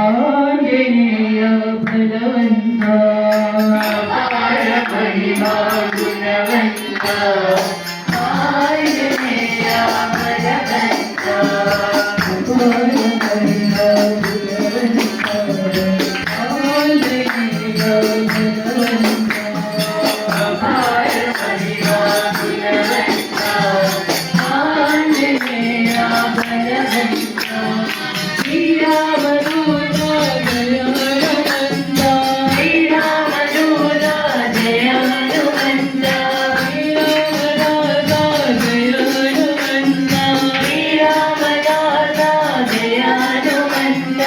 ಆಂಜನೇಯ ಬಲವಂತ ಅಪಾರ ಮಹಿಮಾ ಗುಣವಂತ ಆಂಜನೇಯ ಬಲವಂತ ಅಪಾರ ಮಹಿಮಾ ಗುಣವಂತ ಆಂಜನೇಯ ಬಲವಂತ ಅಪಾರ ಮಹಿಮಾ ಗುಣವಂತ ಆಂಜನೇಯ ಬಲವಂತ ಶ್ರೀರಾಮದೂತ ಜಯ ಹನುಮಂತ ಶ್ರೀರಾಮದೂತ ಜಯ ಹನುಮಂತ ಶ್ರೀರಾಮದಾಸ ಜಯ ಹನುಮಂತ ಶ್ರೀರಾಮದಾಸ ಜಯ ಹನುಮಂತ